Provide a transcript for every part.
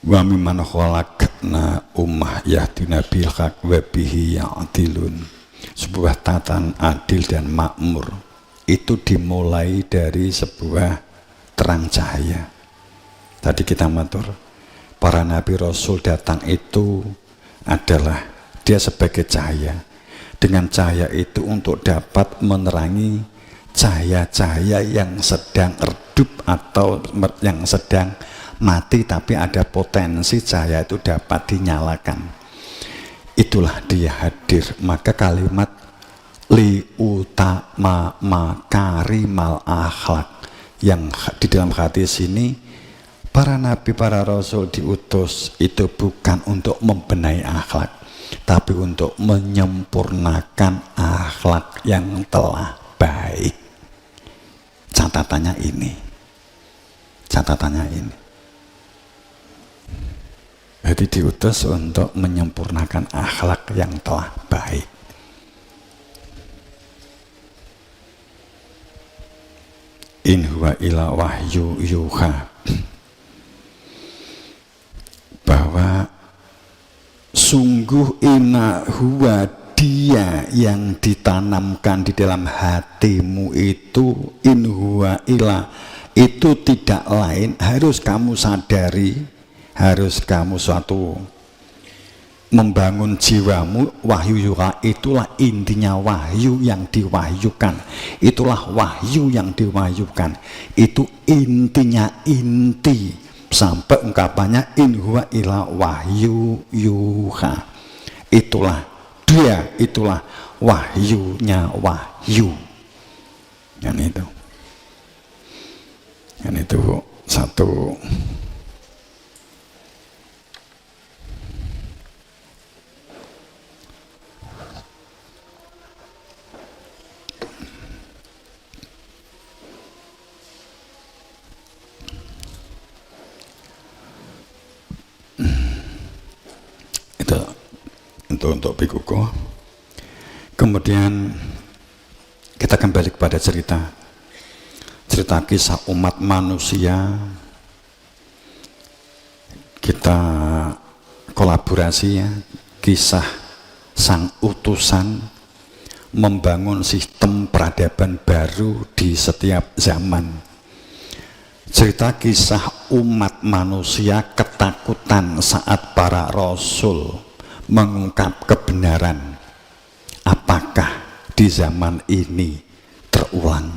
wa mimman khalaqna ummah yahduna bil haq wa bihi ya'dilun. Sebuah tatanan adil dan makmur itu dimulai dari sebuah terang cahaya. Tadi kita matur, para nabi rasul datang itu adalah dia sebagai cahaya. Dengan cahaya itu untuk dapat menerangi cahaya-cahaya yang sedang redup atau yang sedang mati, tapi ada potensi cahaya itu dapat dinyalakan. Itulah dia hadir. Maka kalimat li utama makarimal akhlak yang di dalam hadis ini, para nabi para rasul diutus itu bukan untuk membenahi akhlak, tapi untuk menyempurnakan akhlak yang telah baik. Catatannya ini, jadi diutus untuk menyempurnakan akhlak yang telah baik. In huwa ila wahyu yuha, bahwa sungguh inna huwa, dia yang ditanamkan di dalam hatimu itu, in huwa ila, itu tidak lain, harus kamu sadari, harus kamu suatu membangun jiwamu. Wahyu yuha itulah intinya wahyu yang diwahyukan, itulah wahyu yang diwahyukan, itu intinya inti sampai ungkapannya in huwa ila wahyu yuha, itulah dia, itulah wahyunya wahyu. Yang itu satu. Itu untuk Bikuko. Kemudian kita kembali kepada cerita kisah umat manusia. Kita kolaborasi ya, kisah sang utusan membangun sistem peradaban baru di setiap zaman. Cerita kisah umat manusia ketakutan saat para rasul mengungkap kebenaran. Apakah di zaman ini terulang?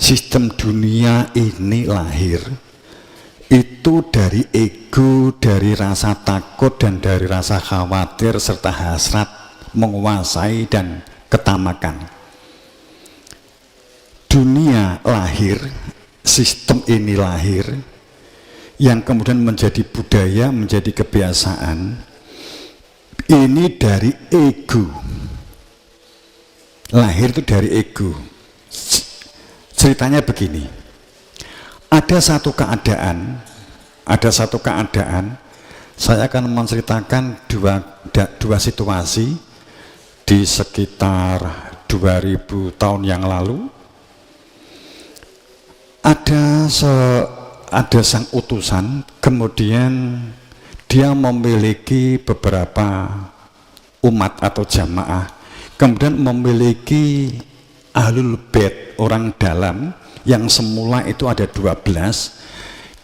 Sistem dunia ini lahir itu dari ego, dari rasa takut dan dari rasa khawatir serta hasrat menguasai dan ketamakan. Dunia lahir, sistem ini lahir, yang kemudian menjadi budaya, menjadi kebiasaan, ini dari ego. Lahir itu dari ego. Ceritanya begini, ada satu keadaan, saya akan menceritakan dua situasi di sekitar 2000 tahun yang lalu. Ada sang utusan, kemudian dia memiliki beberapa umat atau jamaah, kemudian memiliki ahlul bait, orang dalam, yang semula itu ada 12,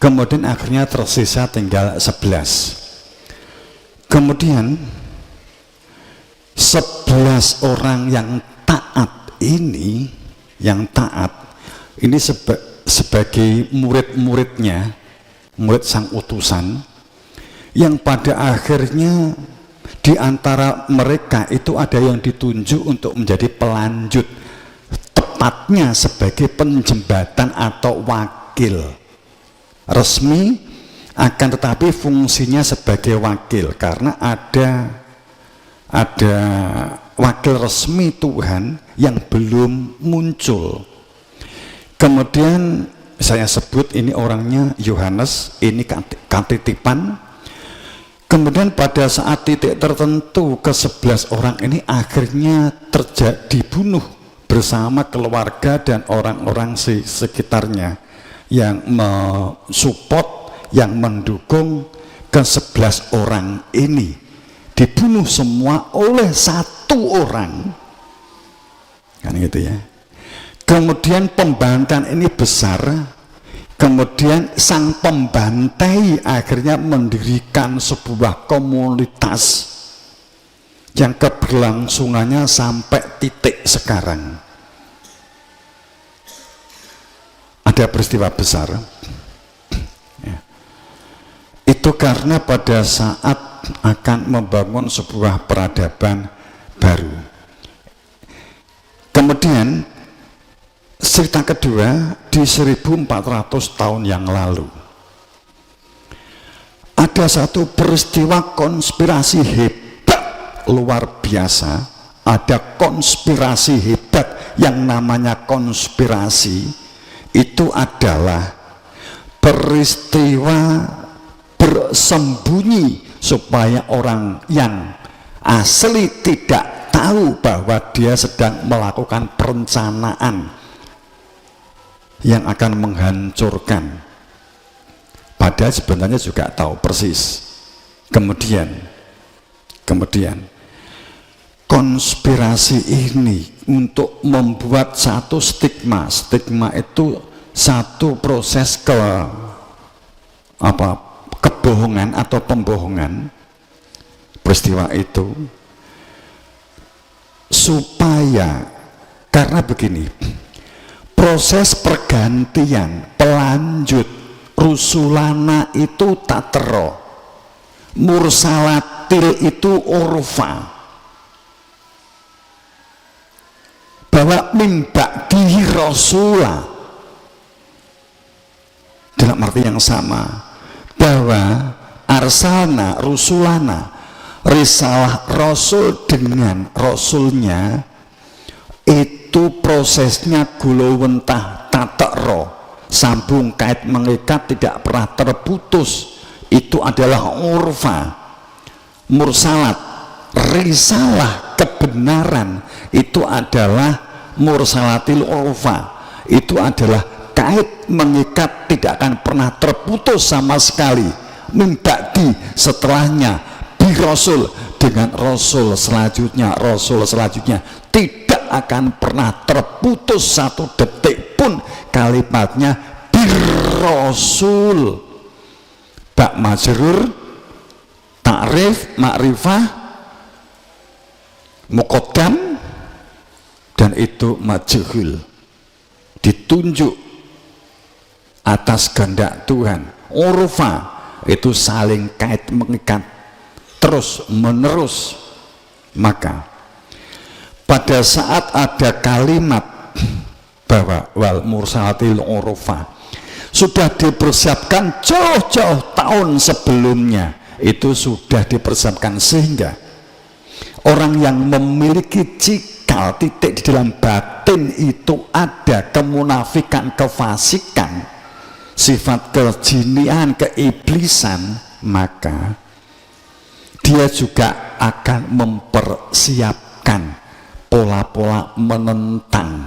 kemudian akhirnya tersisa tinggal 11. Kemudian 11 orang yang taat ini sebagai murid-muridnya, murid sang utusan, yang pada akhirnya di antara mereka itu ada yang ditunjuk untuk menjadi pelanjut, tepatnya sebagai penjembatan atau wakil resmi, akan tetapi fungsinya sebagai wakil, karena ada wakil resmi Tuhan yang belum muncul. Kemudian saya sebut ini orangnya Yohanes, ini katitipan. Kemudian pada saat titik tertentu ke-11 orang ini akhirnya dibunuh bersama keluarga dan orang-orang sekitarnya yang mensupport, yang mendukung ke-11 orang ini dibunuh semua oleh satu orang, kan gitu ya. Kemudian pembantahan ini besar, kemudian sang pembantai akhirnya mendirikan sebuah komunitas yang keberlangsungannya sampai titik sekarang. Ada peristiwa besar ya. Itu karena pada saat akan membangun sebuah peradaban baru. Kemudian cerita kedua di 1400 tahun yang lalu ada satu peristiwa konspirasi hebat luar biasa. Ada konspirasi hebat yang namanya konspirasi. Itu adalah peristiwa bersembunyi supaya orang yang asli tidak tahu bahwa dia sedang melakukan perencanaan yang akan menghancurkan, padahal sebenarnya juga tahu persis. Kemudian konspirasi ini untuk membuat satu stigma itu satu proses kebohongan atau pembohongan peristiwa itu, supaya karena begini, proses pergantian pelanjut rusulana itu tatero, mursalatil itu urfa, bahwa mimba di rasulah dalam arti yang sama, bahwa arsalna rusulana, risalah rasul dengan rasulnya itu prosesnya gulawentah tatakro, sambung kait mengikat tidak pernah terputus. Itu adalah urfa, mursalat, risalah kebenaran itu adalah mursalatil urfa, itu adalah kait mengikat tidak akan pernah terputus sama sekali. Mimba'di setelahnya, bi rasul dengan rasul selanjutnya tidak akan pernah terputus satu detik pun kalimatnya bir rasul. Bak majrur, takrif, makrifah, muqaddam, dan itu majhul, ditunjuk atas kehendak Tuhan. Urfa itu saling kait mengikat terus menerus. Maka pada saat ada kalimat bahwa wal mursalatil urfa sudah dipersiapkan jauh-jauh tahun sebelumnya, itu sudah dipersiapkan sehingga orang yang memiliki cikal titik di dalam batin itu ada kemunafikan, kefasikan, sifat kejinian, keiblisan, maka dia juga akan mempersiapkan pola-pola menentang,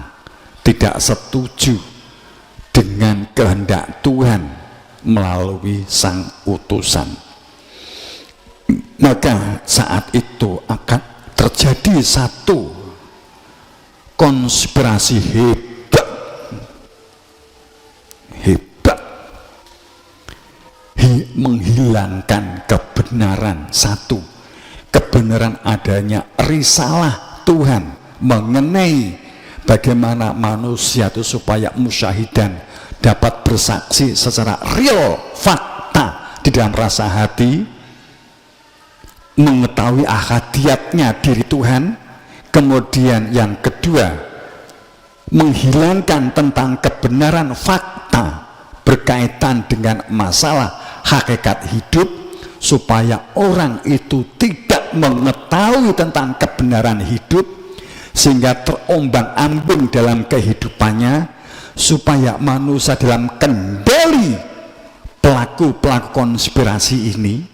tidak setuju dengan kehendak Tuhan melalui sang utusan. Maka saat itu akan terjadi satu konspirasi hebat menghilangkan kebenaran. Satu, kebenaran adanya risalah Tuhan mengenai bagaimana manusia itu supaya musyahidan, dapat bersaksi secara real, fakta di dalam rasa hati, mengetahui ahadiyatnya diri Tuhan. Kemudian yang kedua, menghilangkan tentang kebenaran fakta berkaitan dengan masalah hakikat hidup, supaya orang itu tidak mengetahui tentang kebenaran hidup sehingga terombang-ambing dalam kehidupannya, supaya manusia dalam kendali pelaku-pelaku konspirasi ini,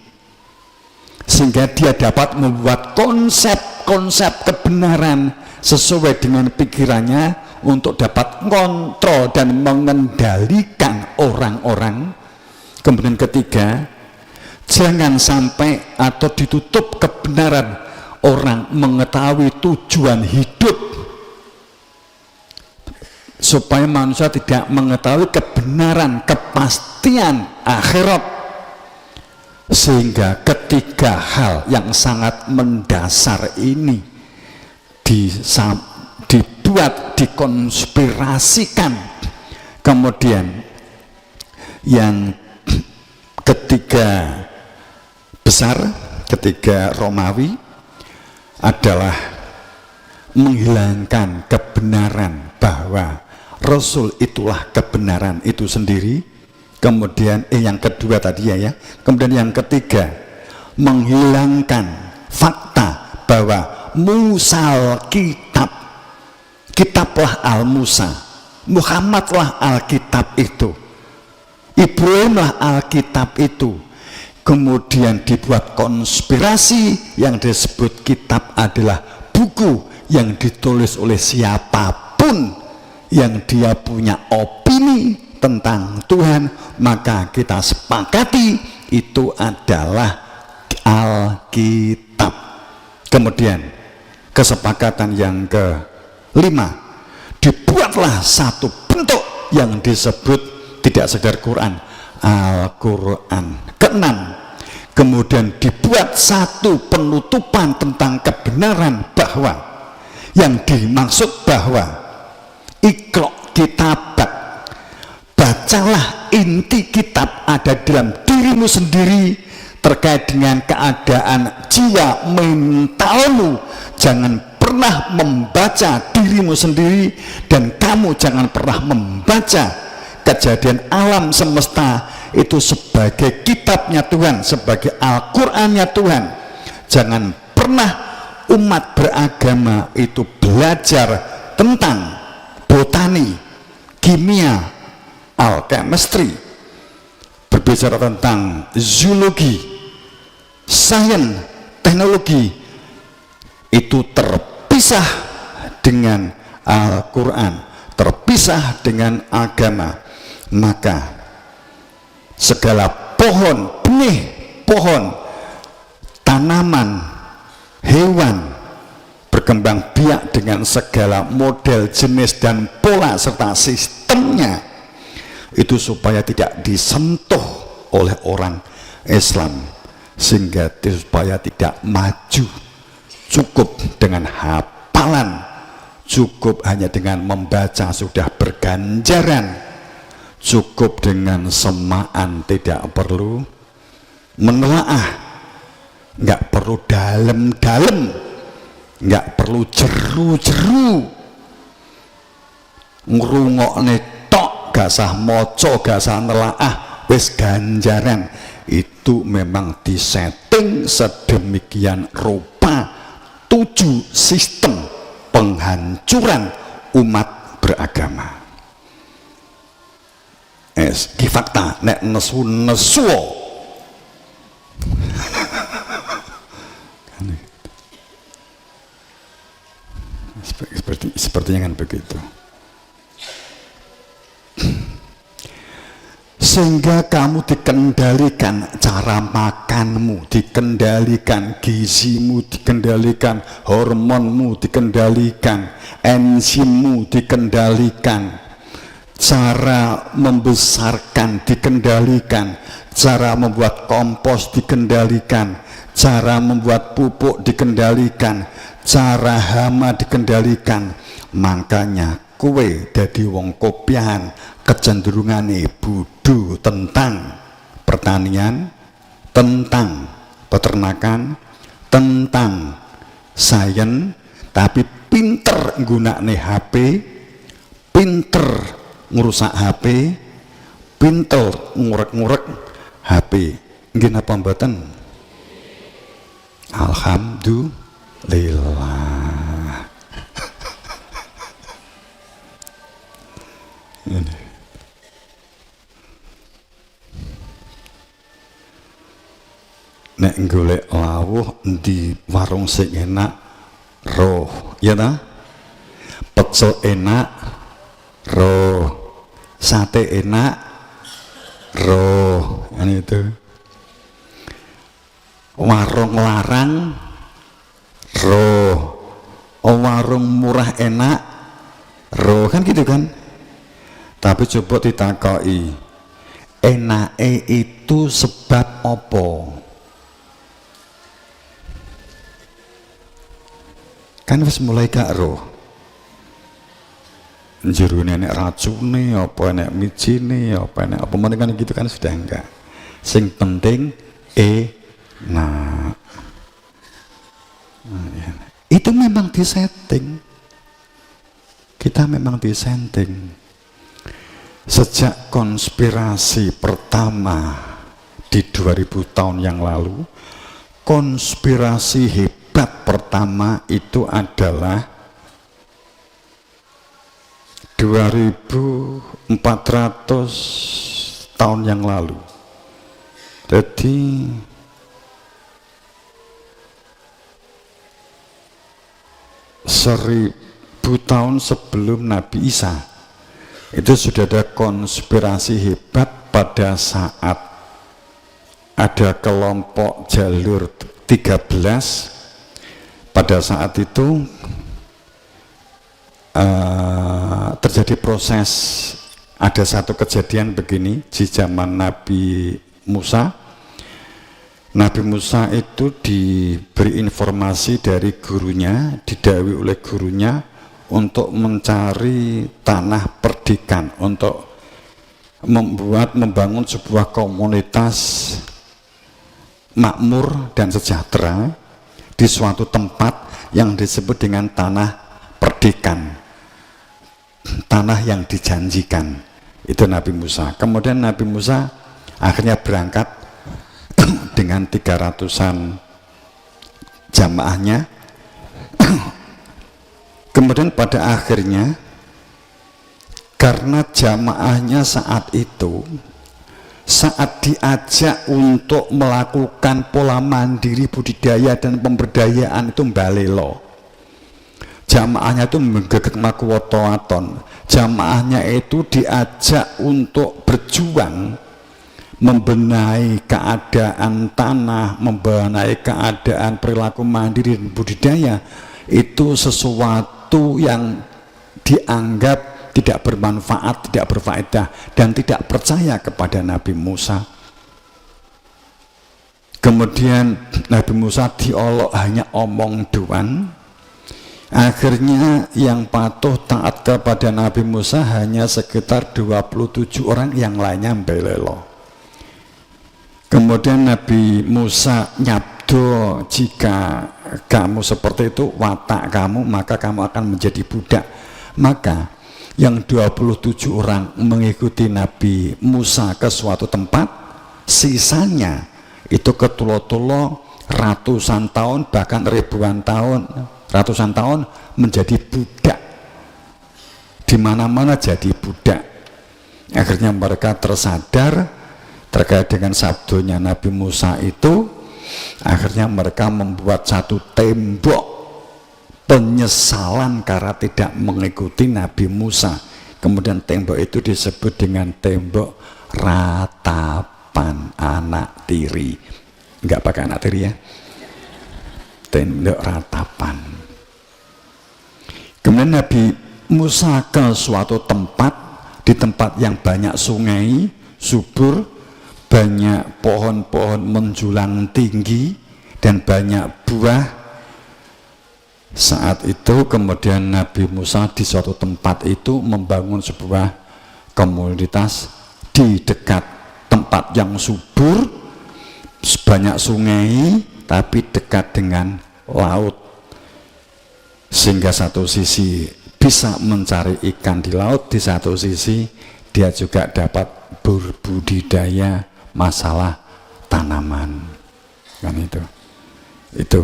sehingga dia dapat membuat konsep-konsep kebenaran sesuai dengan pikirannya untuk dapat mengontrol dan mengendalikan orang-orang. Kemudian ketiga, jangan sampai atau ditutup kebenaran orang mengetahui tujuan hidup, supaya manusia tidak mengetahui kebenaran, kepastian akhirat, sehingga ketiga hal yang sangat mendasar ini dibuat, dikonspirasikan. Kemudian yang ketiga besar, ketiga Romawi adalah menghilangkan kebenaran bahwa Rasul itulah kebenaran itu sendiri. Kemudian yang kedua tadi ya, kemudian yang ketiga menghilangkan fakta bahwa Musa Alkitab, kitablah Al-Musa, Muhammadlah Alkitab itu, Ibrahimlah Alkitab itu. Kemudian dibuat konspirasi yang disebut kitab adalah buku yang ditulis oleh siapapun yang dia punya opini tentang Tuhan, maka kita sepakati itu adalah Alkitab. Kemudian kesepakatan yang kelima, dibuatlah satu bentuk yang disebut tidak sekedar Quran, Al-Quran. Keenam, kemudian dibuat satu penutupan tentang kebenaran bahwa yang dimaksud bahwa Iqra' kitabat, bacalah, inti kitab ada dalam dirimu sendiri terkait dengan keadaan jiwa mentalmu. Jangan pernah membaca dirimu sendiri, dan kamu jangan pernah membaca kejadian alam semesta itu sebagai kitabnya Tuhan, sebagai Al-Qur'annya Tuhan. Jangan pernah umat beragama itu belajar tentang botani, kimia, alchemistry, berbicara tentang zoologi, sains, teknologi, itu terpisah dengan Al-Quran, terpisah dengan agama. Maka segala pohon, benih, pohon, tanaman, hewan berkembang biak dengan segala model, jenis, dan pola serta sistemnya itu supaya tidak disentuh oleh orang Islam, sehingga supaya tidak maju. Cukup dengan hafalan, cukup hanya dengan membaca sudah berganjaran, cukup dengan semaan, tidak perlu menelaah, nggak perlu dalam-dalam, nggak perlu jeru-jeru, ngrungokne tok, gak sah moco, gak sah nelaah, wis ganjaran. Itu memang disetting sedemikian rupa, 7 sistem penghancuran umat beragama. Ki fakta nek nesu sepertinya kan begitu. Sehingga kamu dikendalikan cara makanmu, dikendalikan gizimu, dikendalikan hormonmu, dikendalikan enzimmu, dikendalikan cara membesarkan, dikendalikan cara membuat kompos, dikendalikan cara membuat pupuk, dikendalikan cara hama, dikendalikan. Makanya kue dadi wong kopiahan kecenderungane budu tentang pertanian, tentang peternakan, tentang sains, tapi pinter nggunakne HP, pinter ngurusak HP, pinter ngurek-ngurek HP. Nggih napa mboten? Alhamdulillah. Nek golek lawuh di warung sing enak roh, ya ta? Pecel enak roh, sate enak roh, kan itu. Warung larang roh, warung murah enak roh, kan gitu kan. Tapi coba ditakoi, enake itu sebab apa? Kan wis mulai gak roh. Jerune nek racune apa nek mijine apa nek apa meneh kan gitu kan sudah enggak. Sing penting enak. Itu memang disetting. Kita memang disetting. Sejak konspirasi pertama di 2000 tahun yang lalu, konspirasi hebat pertama itu adalah 2400 tahun yang lalu. Jadi 1000 tahun sebelum Nabi Isa itu sudah ada konspirasi hebat pada saat ada kelompok jalur 13. Pada saat itu terjadi proses, ada satu kejadian begini di zaman Nabi Musa. Nabi Musa itu diberi informasi dari gurunya, didhawuhi oleh gurunya untuk mencari tanah perdikan, untuk membangun sebuah komunitas makmur dan sejahtera di suatu tempat yang disebut dengan tanah perdikan. Tanah yang dijanjikan itu Nabi Musa. Kemudian Nabi Musa akhirnya berangkat dengan 300-an jamaahnya. Kemudian pada akhirnya karena jamaahnya saat itu saat diajak untuk melakukan pola mandiri budidaya dan pemberdayaan itu mbalelo. Jamaahnya itu menggegek makuwotoaton. Jamaahnya itu diajak untuk berjuang membenahi keadaan tanah, membenahi keadaan perilaku mandiri dan budidaya. Itu sesuatu yang dianggap tidak bermanfaat, tidak berfaedah, dan tidak percaya kepada Nabi Musa. Kemudian Nabi Musa diolok hanya omong doang. Akhirnya yang patuh taat kepada Nabi Musa hanya sekitar 27 orang, yang lainnya mbelelo. Kemudian Nabi Musa nyabdo, jika kamu seperti itu watak kamu, maka kamu akan menjadi budak. Maka yang 27 orang mengikuti Nabi Musa ke suatu tempat, sisanya itu ketulo-tulo ratusan tahun, bahkan ribuan tahun, ratusan tahun menjadi budak, di mana-mana jadi budak. Akhirnya mereka tersadar terkait dengan sabdonya Nabi Musa itu. Akhirnya mereka membuat satu tembok penyesalan karena tidak mengikuti Nabi Musa. Kemudian tembok itu disebut dengan tembok ratapan anak tiri. Enggak pakai anak tiri ya, tembok ratapan. Kemudian Nabi Musa ke suatu tempat, di tempat yang banyak sungai, subur, banyak pohon-pohon menjulang tinggi, dan banyak buah. Saat itu kemudian Nabi Musa di suatu tempat itu membangun sebuah komunitas di dekat tempat yang subur, banyak sungai, tapi dekat dengan laut, sehingga satu sisi bisa mencari ikan di laut, di satu sisi dia juga dapat berbudidaya masalah tanaman, kan itu.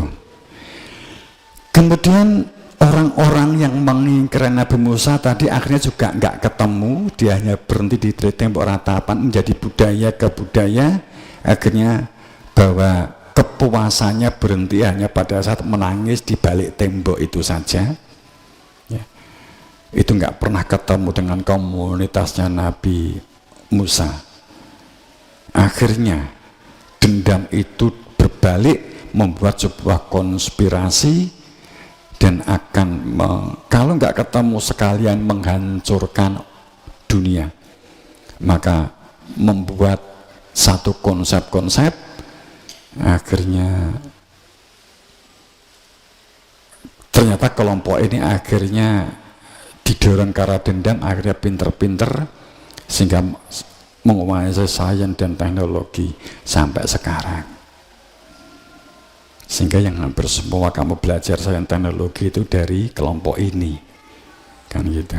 Kemudian orang-orang yang mengingkari Nabi Musa tadi akhirnya juga nggak ketemu, dia hanya berhenti di tembok ratapan, menjadi budaya ke budaya. Akhirnya bahwa kepuasannya berhenti hanya pada saat menangis di balik tembok itu saja ya. Itu nggak pernah ketemu dengan komunitasnya Nabi Musa. akhirnya dendam itu berbalik membuat sebuah konspirasi dan akan kalau nggak ketemu sekalian menghancurkan dunia, maka membuat satu konsep-konsep. Akhirnya ternyata kelompok ini akhirnya didorong karena dendam, akhirnya pinter-pinter sehingga menguasai sains dan teknologi sampai sekarang. Sehingga yang hampir semua kamu belajar sains teknologi itu dari kelompok ini, kan gitu.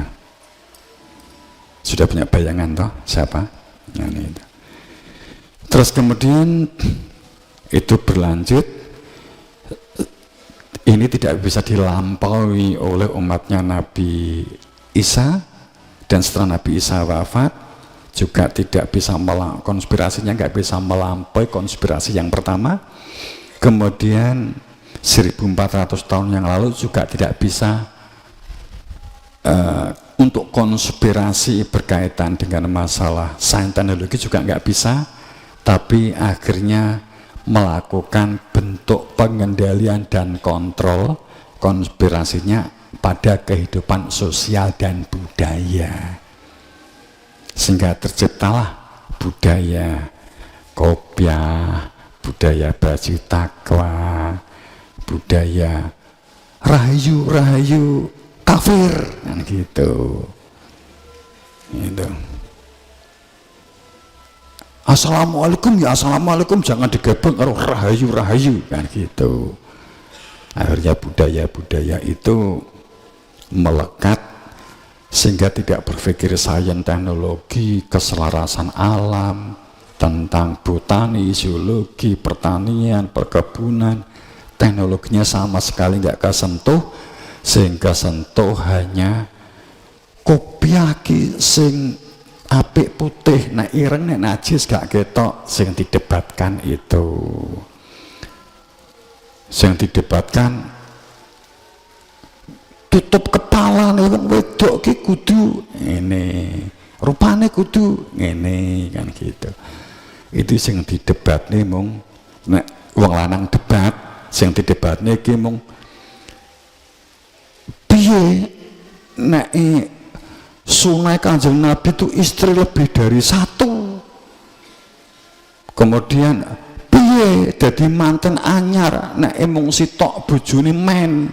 Sudah punya bayangan toh siapa? Nah, itu. Terus kemudian itu berlanjut, ini tidak bisa dilampaui oleh umatnya Nabi Isa, dan setelah Nabi Isa wafat juga tidak bisa konspirasinya nggak bisa melampaui konspirasi yang pertama. Kemudian 1400 tahun yang lalu juga tidak bisa untuk konspirasi berkaitan dengan masalah sains teknologi juga nggak bisa, tapi akhirnya melakukan bentuk pengendalian dan kontrol konspirasinya pada kehidupan sosial dan budaya, sehingga terciptalah budaya kopiah, budaya baju takwa, budaya rahayu kafir, kan gitu. Gitu. Assalamualaikum ya assalamualaikum, jangan digabung karo rahayu kan gitu. Akhirnya budaya-budaya itu melekat sehingga tidak berpikir sains teknologi, keselarasan alam, tentang botani, zoologi, pertanian, perkebunan, teknologinya sama sekali nggak kesentuh, sehingga sentuh hanya kopiah ki sing apik putih, nah ireng nek najis gak ketok. Sing didebatkan itu, sing didebatkan tutup kepala nih wong wedok ki kudu ini, rupane kudu ini, kan gitu. Itu sing didebat nih mung nek wong lanang debat, sing didebat nih ki mung piye nek sunai Kanjeng Nabi itu istri lebih dari satu. Kemudian piye dadi manten anyar nek emung sitok bojone men.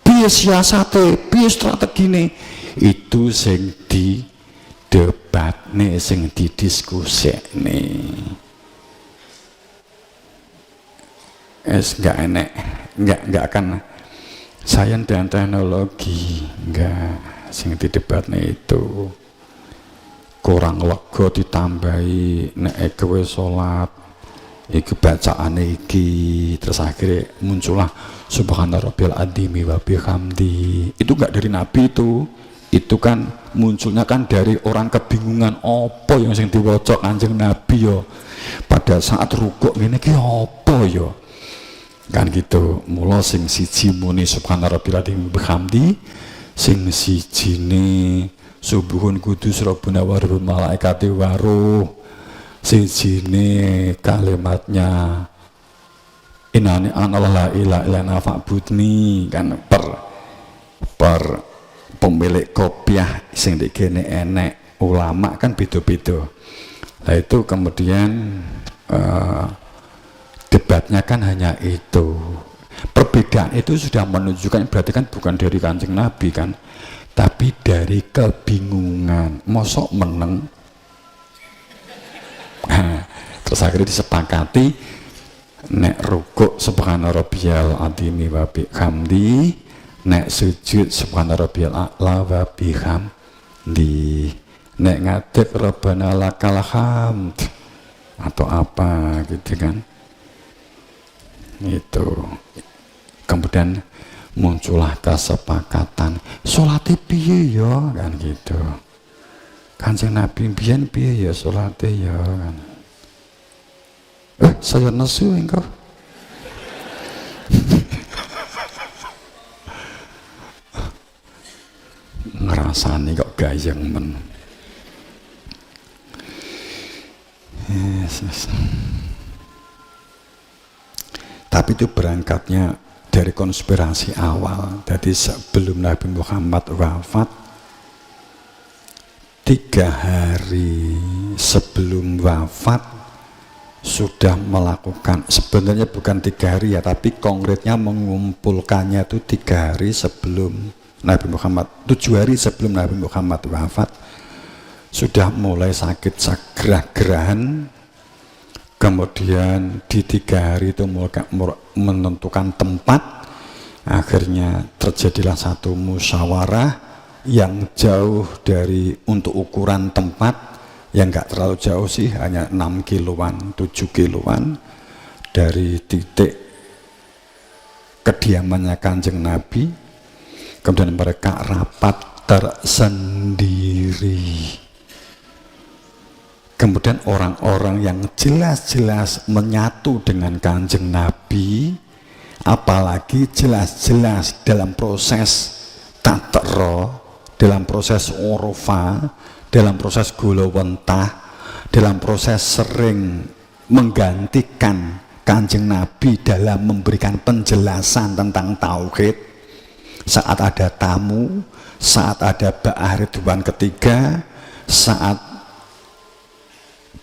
Piye siasate, piye strategine. Itu sing didebatne, sing didiskusikne. Enggak enek, enggak akan sains dan teknologi, enggak. Sing didebatnya itu kurang lega ditambahi nek kowe salat iki bacaane iki, terus akhirnya muncullah subhana rabbil adzimi wa bihamdi. Itu enggak dari Nabi itu kan munculnya kan dari orang kebingungan apa yang sing diwaca Kanjeng Nabi yo pada saat rukuk ngene iki apa yo, kan gitu. Mula sing siji muni subhana rabbil adzimi wa bihamdi, sing sijine subuhun kudus rabbuna wa rabbul malaikati waruh, sijine kalimatnya inani anallah la ilaha illa fa'budni, kan per pemilik kopiah sing dikene enek ulama kan beda-beda. Nah itu kemudian debatnya kan hanya itu. Perbedaan itu sudah menunjukkan berarti kan bukan dari Kanjeng Nabi kan, tapi dari kebingungan mosok meneng. Terus akhirnya disepakati nek rukuk subhana rabbiyal adzimi wa bihamdi, nek sujud subhana rabbiyal a'la wa bihamdi, nek ngadeg rabbana lakal hamd atau apa gitu kan. Itu kemudian muncullah kesepakatan sholatnya piye ya, kan gitu. Kanjeng Nabi biyen piye ya sholatnya ya, kan. Saya nesu engkau. ngerasani kok gayeng men. Yesus. Tapi itu berangkatnya dari konspirasi awal. Jadi sebelum Nabi Muhammad wafat, 3 hari sebelum wafat sudah melakukan, sebenarnya bukan 3 hari ya, tapi konkretnya mengumpulkannya itu 3 hari sebelum Nabi Muhammad, 7 hari sebelum Nabi Muhammad wafat, sudah mulai sakit gerah-gerahan. Kemudian di 3 hari itu menentukan tempat. Akhirnya terjadilah satu musyawarah yang jauh dari, untuk ukuran tempat yang nggak terlalu jauh sih, hanya 6 kiloan, 7 kiloan dari titik kediamannya Kanjeng Nabi. Kemudian mereka rapat tersendiri. Kemudian orang-orang yang jelas-jelas menyatu dengan Kanjeng Nabi, apalagi jelas-jelas dalam proses tatra, dalam proses orofa, dalam proses golowentah, dalam proses sering menggantikan Kanjeng Nabi dalam memberikan penjelasan tentang tauhid, saat ada tamu, saat ada ba'ah Ridwan ketiga, saat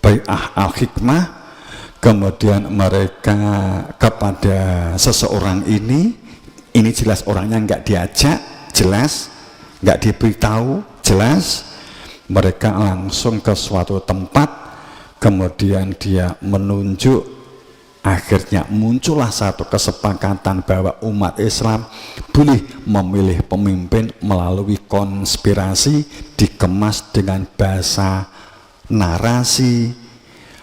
bai'ah al-hikmah, kemudian mereka kepada seseorang ini jelas orangnya nggak diajak, jelas nggak diberitahu, jelas mereka langsung ke suatu tempat, kemudian dia menunjuk, akhirnya muncullah satu kesepakatan bahwa umat Islam boleh memilih pemimpin melalui konspirasi, dikemas dengan bahasa narasi.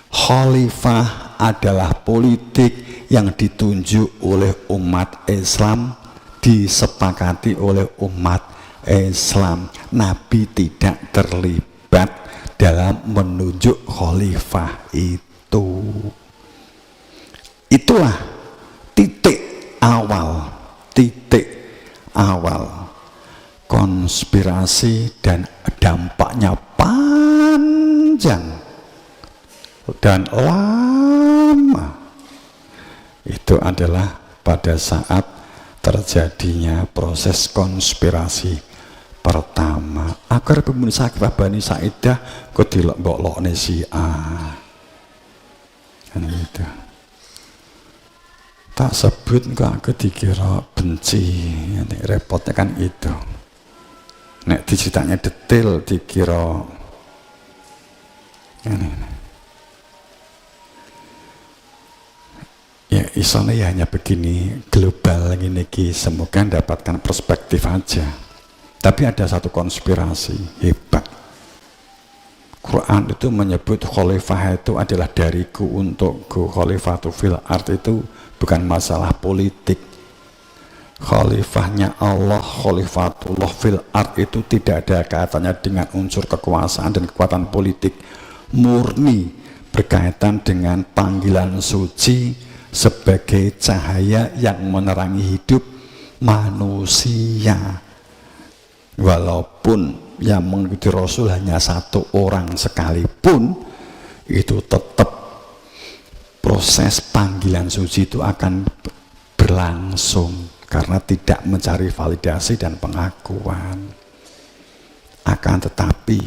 Khalifah adalah politik yang ditunjuk oleh umat Islam, disepakati oleh umat Islam. Nabi tidak terlibat dalam menunjuk khalifah itu. Itulah titik awal konspirasi, dan dampaknya panjang dan lama. Itu adalah pada saat terjadinya proses konspirasi pertama. Agar pemirsa Bani Sa'idah kok dilok-lokne Syiah. Kan gitu. Tak sebut kok aku dikira benci. Nek repotnya kan itu. Nek diceritanya detail dikira ini. Ya isone ya hanya begini, global ini semoga mendapatkan perspektif aja. Tapi ada satu konspirasi hebat. Quran itu menyebut khalifah itu adalah dariku untukku. Khalifatu fil ard itu bukan masalah politik. Khalifahnya Allah, khalifatullah fil ard itu tidak ada kaitannya dengan unsur kekuasaan dan kekuatan politik. Murni berkaitan dengan panggilan suci sebagai cahaya yang menerangi hidup manusia. Walaupun yang mengikuti Rasul hanya 1 orang sekalipun, itu tetap proses panggilan suci itu akan berlangsung karena tidak mencari validasi dan pengakuan. Akan tetapi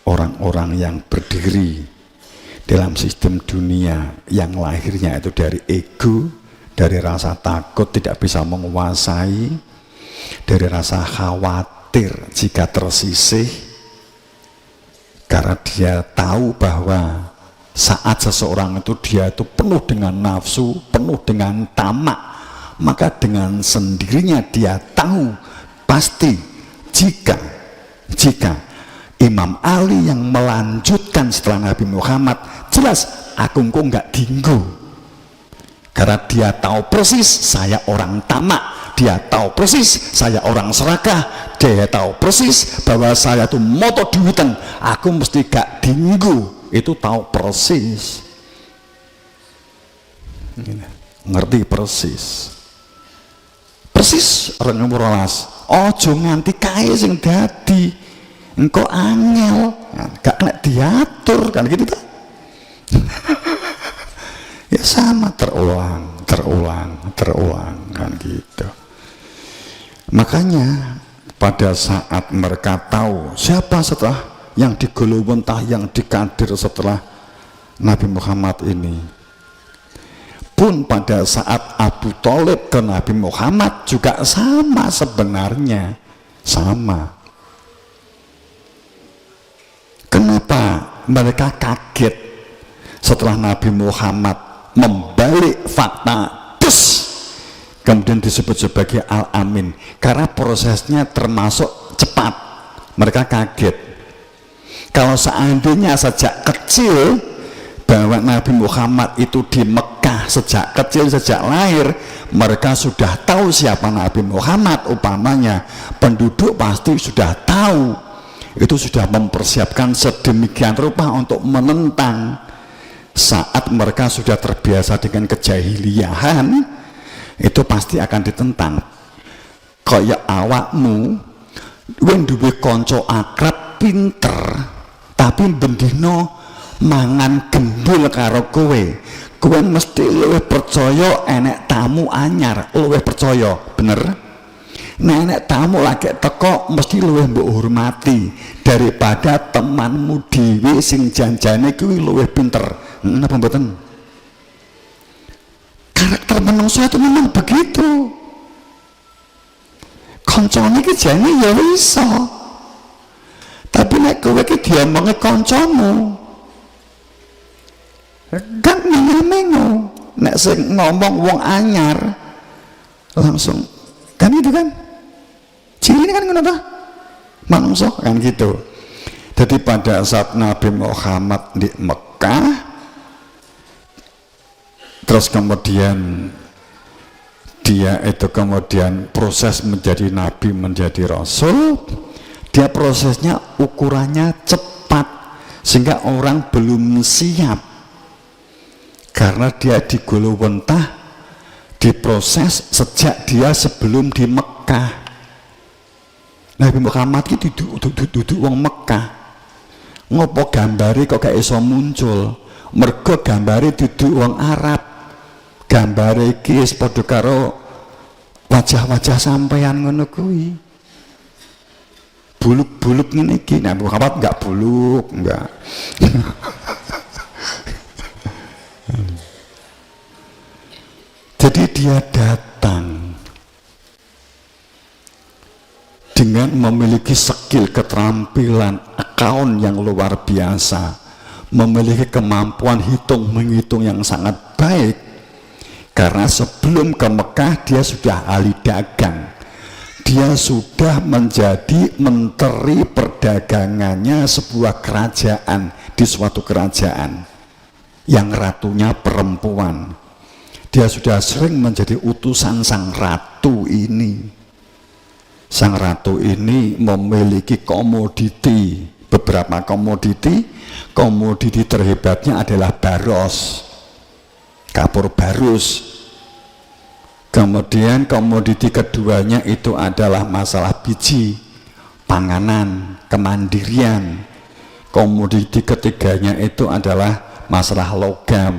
orang-orang yang berdiri dalam sistem dunia yang lahirnya itu dari ego, dari rasa takut tidak bisa menguasai, dari rasa khawatir jika tersisih, karena dia tahu bahwa saat seseorang itu dia itu penuh dengan nafsu, penuh dengan tamak, maka dengan sendirinya dia tahu pasti jika Imam Ali yang melanjutkan setelah Nabi Muhammad, jelas aku kok nggak dinggo, karena dia tahu persis saya orang tamak, dia tahu persis saya orang serakah, dia tahu persis bahwa saya tuh moto duitan, aku mesti gak dinggo, itu tahu persis, ngerti persis orang nomor 12. Ojo nganti kae sing dadi engko angel, gak kena diatur kan gitu ta. sama, terulang kan gitu. Makanya pada saat mereka tahu siapa setelah yang digolowentah, yang dikadir setelah Nabi Muhammad ini, pun pada saat Abu Thalib ke Nabi Muhammad juga sama sebenarnya, sama. Kenapa mereka kaget setelah Nabi Muhammad membalik fakta, kemudian disebut sebagai Al-Amin? Karena prosesnya termasuk cepat. Mereka kaget. Kalau seandainya sejak kecil bahwa Nabi Muhammad itu di Mekah sejak kecil, sejak lahir, mereka sudah tahu siapa Nabi Muhammad umpamanya, penduduk pasti sudah tahu, itu sudah mempersiapkan sedemikian rupa untuk menentang. Saat mereka sudah terbiasa dengan kejahiliahan, itu pasti akan ditentang. Kayak awakmu duwe kanca akrab pinter tapi bendino mangan gendul karo kowe mesti luwih percaya enek tamu anyar, luwih percaya, bener? Nah, enek tamu lagi teko mesti luwih mbok hormati daripada temanmu dhewe sing janjane kuwi luwih pinter. Napa mboten? Karakter manusia itu memang begitu. Kancane iki jane ya iso, tapi nek kowe iki diomongi kancamu kan mengo, nek sing ngomong wong anyar langsung kan gitu kan, ciri kan ngono ta manungsa kan gitu. Jadi pada saat Nabi Muhammad di Mekah, terus kemudian dia itu kemudian proses menjadi nabi, menjadi rasul, dia prosesnya ukurannya cepat sehingga orang belum siap, karena dia digolowentah, diproses sejak dia sebelum di Mekah. Nabi Muhammad itu duduk wong Mekah, ngopo gambari kok gak iso muncul, mergo gambari duduk wong Arab. Gambare iki wis padha karo wajah-wajah sampeyan ngono kuwi. Buluk-buluk ngene iki. Nah, Muhammad enggak buluk, enggak. Jadi dia datang dengan memiliki skill, keterampilan, account yang luar biasa, memiliki kemampuan hitung-menghitung yang sangat baik. Karena sebelum ke Mekah dia sudah ahli dagang, dia sudah menjadi menteri perdagangannya sebuah kerajaan, di suatu kerajaan yang ratunya perempuan. Dia sudah sering menjadi utusan sang ratu ini. Sang ratu ini memiliki komoditi, beberapa komoditi terhebatnya adalah baros, kapur barus. Kemudian komoditi keduanya itu adalah masalah biji, panganan, kemandirian. Komoditi ketiganya itu adalah masalah logam.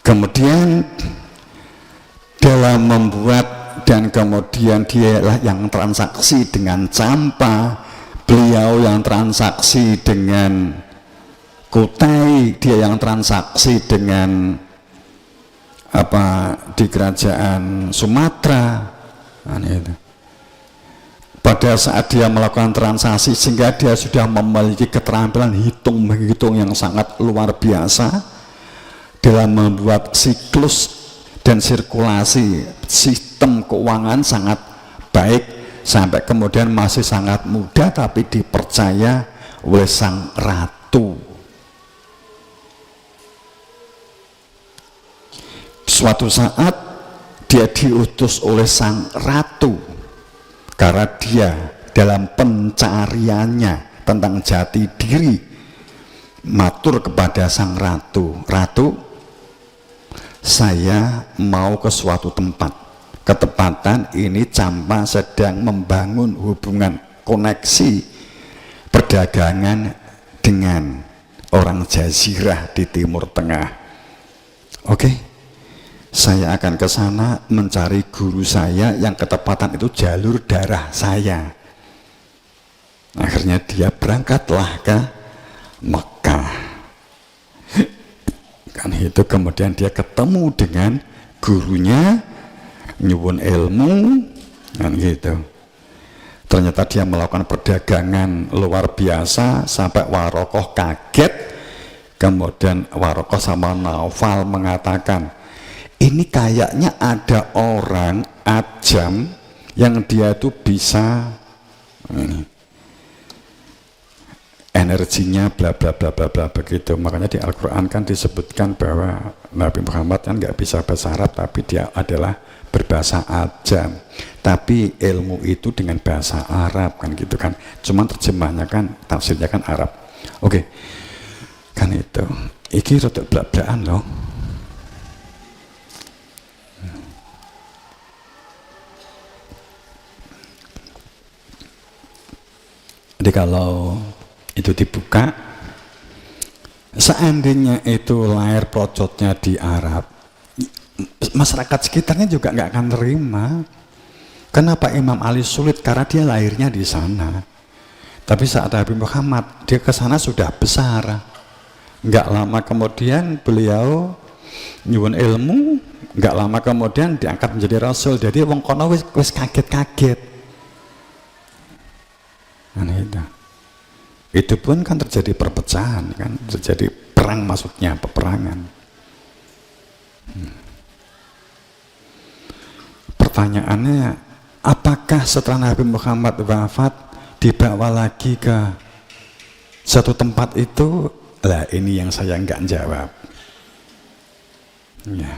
Kemudian dalam membuat, dan kemudian dialah yang transaksi dengan campa, beliau yang transaksi dengan Kutai, dia yang transaksi dengan apa di kerajaan Sumatera. Nah, itu. Pada saat dia melakukan transaksi, sehingga dia sudah memiliki keterampilan hitung-menghitung yang sangat luar biasa dalam membuat siklus dan sirkulasi sistem keuangan sangat baik, sampai kemudian masih sangat muda tapi dipercaya oleh sang ratu. Suatu saat dia diutus oleh sang ratu karena dia dalam pencariannya tentang jati diri matur kepada sang ratu, "Ratu, saya mau ke suatu tempat. Ketepatan ini Campa sedang membangun hubungan koneksi perdagangan dengan orang Jazirah di Timur Tengah. Oke, saya akan ke sana mencari guru saya yang ketepatan itu jalur darah saya. Akhirnya dia berangkatlah ke Mekah. Kan itu kemudian dia ketemu dengan gurunya, nyuwun ilmu, kan gitu. Ternyata dia melakukan perdagangan luar biasa sampai Warokoh kaget. Kemudian Warokoh sama Naufal mengatakan, ini kayaknya ada orang ajam yang dia itu bisa energinya bla bla bla bla bla begitu. Makanya di Al-Quran kan disebutkan bahwa Nabi Muhammad kan nggak bisa bahasa Arab, tapi dia adalah berbahasa ajam, tapi ilmu itu dengan bahasa Arab kan gitu kan. Cuman terjemahnya kan, tafsirnya kan Arab. Oke, kan itu. Iki rada blak-blakan loh. Jadi kalau itu dibuka, seandainya itu lahir procotnya di Arab, masyarakat sekitarnya juga nggak akan terima. Kenapa Imam Ali sulit? Karena dia lahirnya di sana. Tapi saat Nabi Muhammad dia ke sana sudah besar, nggak lama kemudian beliau nyuwun ilmu, nggak lama kemudian diangkat menjadi rasul. Jadi wong kono wis kaget-kaget. Nah, itu pun kan terjadi perpecahan, kan terjadi perang, maksudnya peperangan. Pertanyaannya, apakah setelah Nabi Muhammad wafat dibawa lagi ke satu tempat itu? Lah ini yang saya nggak jawab. Ya,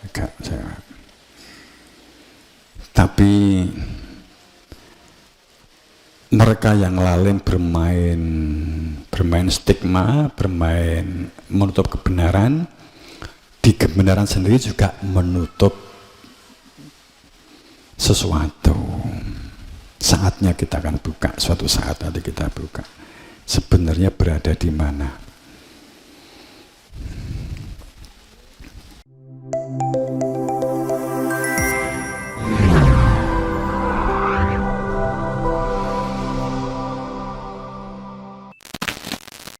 nggak jawab. Tapi mereka yang lalin bermain stigma, bermain menutup kebenaran, di kebenaran sendiri juga menutup sesuatu. Saatnya kita akan buka, suatu saat nanti kita buka sebenarnya berada di mana.